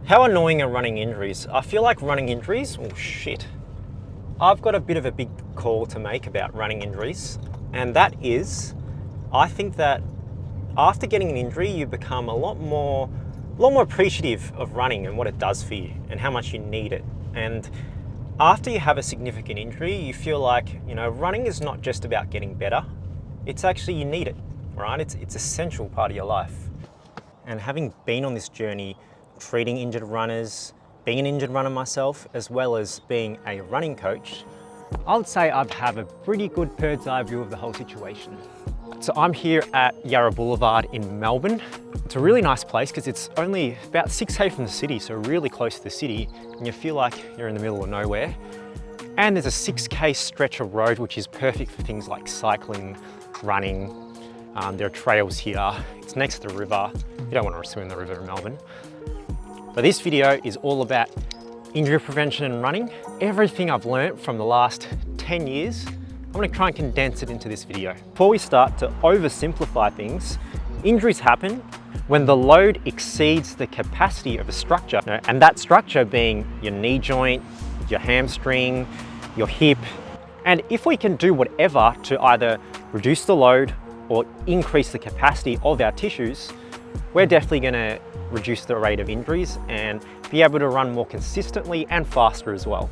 How annoying are running injuries? I feel like running injuries, oh shit. I've got a bit of a big call to make about running injuries, and that is, I think that after getting an injury, you become a lot more appreciative of running and what it does for you and how much you need it. And after you have a significant injury, you feel like, running is not just about getting better. It's actually, you need it, right? It's an essential part of your life. And having been on this journey, treating injured runners, being an injured runner myself, as well as being a running coach, I would say I have a pretty good bird's eye view of the whole situation. So I'm here at Yarra Boulevard in Melbourne. It's a really nice place because it's only about 6k from the city, so really close to the city, and you feel like you're in the middle of nowhere. And there's a 6k stretch of road, which is perfect for things like cycling, running. There are trails here. It's next to the river. You don't want to swim in the river in Melbourne. But this video is all about injury prevention and running. Everything I've learnt from the last 10 years, I'm going to try and condense it into this video. Before we start to oversimplify things, injuries happen when the load exceeds the capacity of a structure, and that structure being your knee joint, your hamstring, your hip. And if we can do whatever to either reduce the load or increase the capacity of our tissues, we're definitely going to reduce the rate of injuries and be able to run more consistently and faster as well.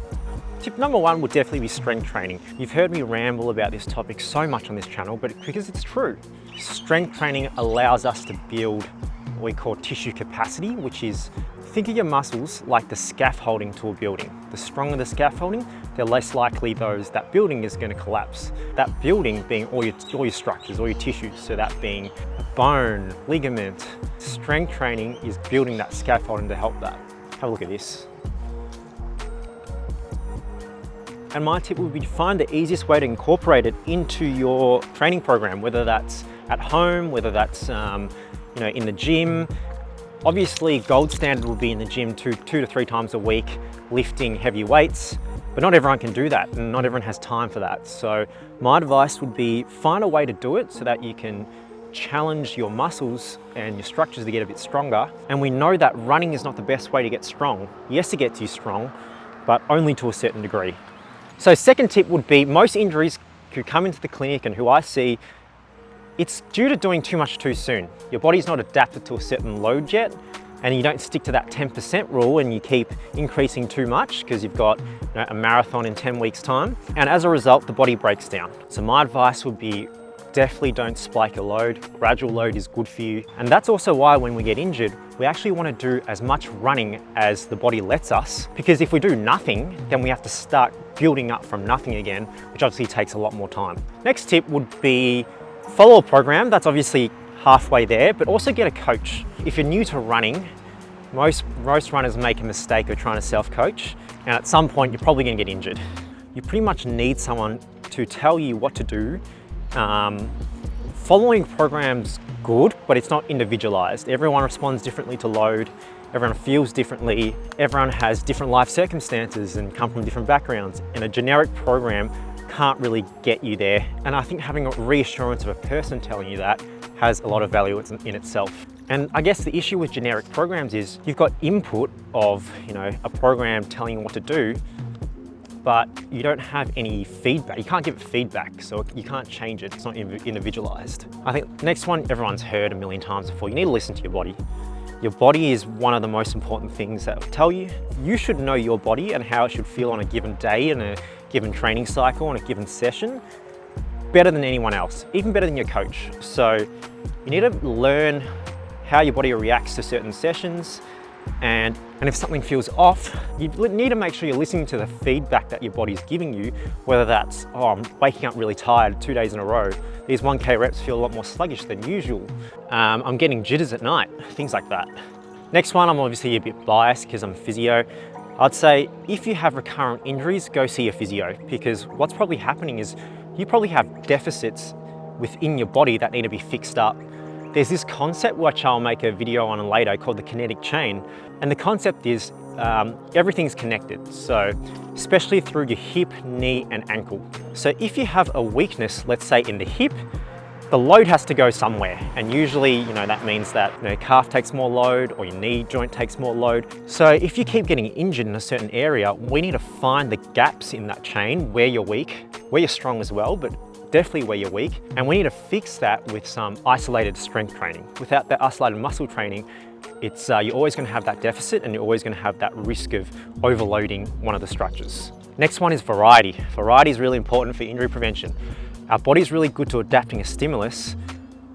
Tip number one would definitely be strength training. You've heard me ramble about this topic so much on this channel, but because it's true. Strength training allows us to build what we call tissue capacity, which is, think of your muscles like the scaffolding to a building. The stronger the scaffolding, the less likely that building is going to collapse. That building being all your structures, all your tissues, so that being a bone, ligament. Strength training is building that scaffolding to help that. Have a look at this. And my tip would be to find the easiest way to incorporate it into your training program, whether that's at home, whether that's in the gym. Obviously, gold standard will be in the gym two to three times a week, lifting heavy weights, but not everyone can do that, and not everyone has time for that. So my advice would be find a way to do it so that you can challenge your muscles and your structures to get a bit stronger. And we know that running is not the best way to get strong. Yes, it gets you strong, but only to a certain degree. So second tip would be, most injuries who come into the clinic and who I see, it's due to doing too much too soon. Your body's not adapted to a certain load yet, and you don't stick to that 10% rule and you keep increasing too much because you've got a marathon in 10 weeks time. And as a result, the body breaks down. So my advice would be, definitely don't spike a load. Gradual load is good for you. And that's also why when we get injured, we actually want to do as much running as the body lets us, because if we do nothing, then we have to start building up from nothing again, which obviously takes a lot more time. Next tip would be follow a program. That's obviously halfway there, but also get a coach. If you're new to running, most runners make a mistake of trying to self-coach, and at some point you're probably going to get injured. You pretty much need someone to tell you what to do. Following programs good, but it's not individualized. Everyone responds differently to load. Everyone feels differently. Everyone has different life circumstances and come from different backgrounds. And a generic program can't really get you there. And I think having a reassurance of a person telling you that has a lot of value in itself. And I guess the issue with generic programs is you've got input of, a program telling you what to do, but you don't have any feedback. You can't give it feedback, so you can't change it. It's not individualized. I think next one, everyone's heard a million times before. You need to listen to your body. Your body is one of the most important things that will tell you. You should know your body and how it should feel on a given day, in a given training cycle, on a given session, better than anyone else, even better than your coach. So you need to learn how your body reacts to certain sessions, and if something feels off, you need to make sure you're listening to the feedback that your body's giving you, whether that's, oh, I'm waking up really tired 2 days in a row. These 1K reps feel a lot more sluggish than usual. I'm getting jitters at night, things like that. Next one, I'm obviously a bit biased because I'm a physio. I'd say if you have recurrent injuries, go see a physio, because what's probably happening is you probably have deficits within your body that need to be fixed up. There's this concept which I'll make a video on later called the kinetic chain. And the concept is everything's connected. So especially through your hip, knee, and ankle. So if you have a weakness, let's say in the hip, the load has to go somewhere. And usually, that means that calf takes more load or your knee joint takes more load. So if you keep getting injured in a certain area, we need to find the gaps in that chain where you're weak, where you're strong as well, but definitely where you're weak. And we need to fix that with some isolated strength training. Without that isolated muscle training, you're always going to have that deficit and you're always going to have that risk of overloading one of the structures. Next one is variety. Variety is really important for injury prevention. Our body's really good to adapting a stimulus,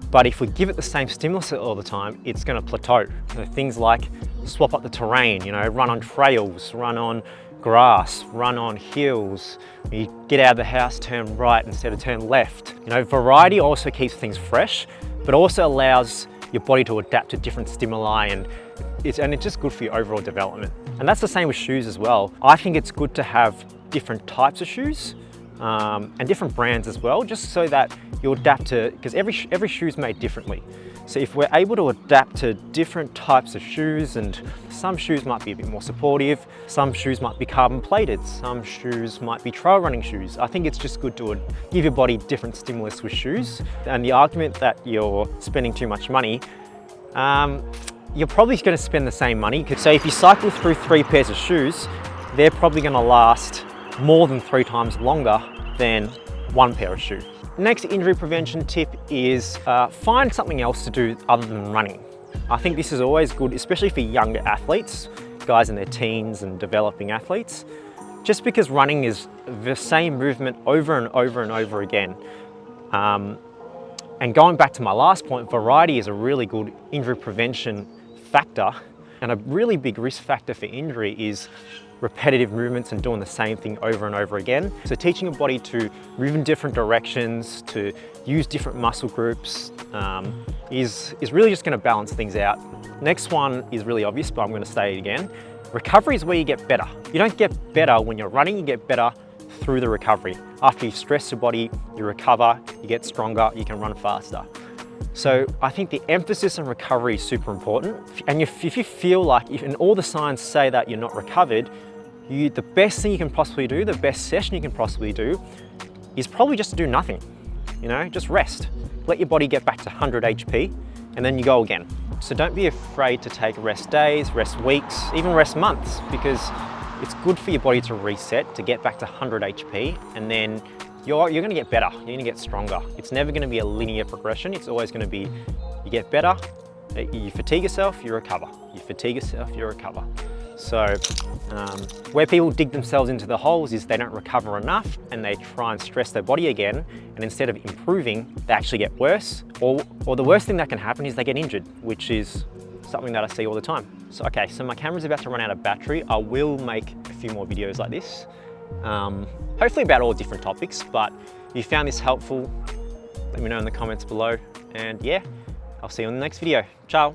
but if we give it the same stimulus all the time, it's going to plateau. So things like swap up the terrain, run on trails, run on grass, run on hills. You get out of the house, turn right instead of turn left. Variety also keeps things fresh, but also allows your body to adapt to different stimuli, and it's just good for your overall development. And that's the same with shoes as well. I think it's good to have different types of shoes and different brands as well, just so that you adapt to, because every shoe is made differently. So if we're able to adapt to different types of shoes, and some shoes might be a bit more supportive, some shoes might be carbon plated, some shoes might be trail running shoes. I think it's just good to give your body different stimulus with shoes. And the argument that you're spending too much money, you're probably going to spend the same money. So if you cycle through 3 pairs of shoes, they're probably going to last more than 3 times longer than 1 pair of shoes. Next injury prevention tip is find something else to do other than running. I think this is always good, especially for younger athletes, guys in their teens and developing athletes. Just because running is the same movement over and over and over again. And going back to my last point, variety is a really good injury prevention factor, and a really big risk factor for injury is repetitive movements and doing the same thing over and over again. So teaching your body to move in different directions, to use different muscle groups is really just going to balance things out. Next one is really obvious, but I'm going to say it again. Recovery is where you get better. You don't get better when you're running, you get better through the recovery. After you stress your body, you recover, you get stronger, you can run faster. So I think the emphasis on recovery is super important. And if you feel like, and all the signs say that you're not recovered, the best thing you can possibly do, the best session you can possibly do, is probably just to do nothing. Just rest. Let your body get back to 100 HP, and then you go again. So don't be afraid to take rest days, rest weeks, even rest months, because it's good for your body to reset, to get back to 100 HP, and then you're going to get better, you're going to get stronger. It's never going to be a linear progression. It's always going to be, you get better, you fatigue yourself, you recover. You fatigue yourself, you recover. So where people dig themselves into the holes is they don't recover enough and they try and stress their body again, and instead of improving, they actually get worse. Or the worst thing that can happen is they get injured, which is something that I see all the time. So my camera's about to run out of battery. I will make a few more videos like this. Hopefully about all different topics, but if you found this helpful, let me know in the comments below. And yeah, I'll see you in the next video. Ciao.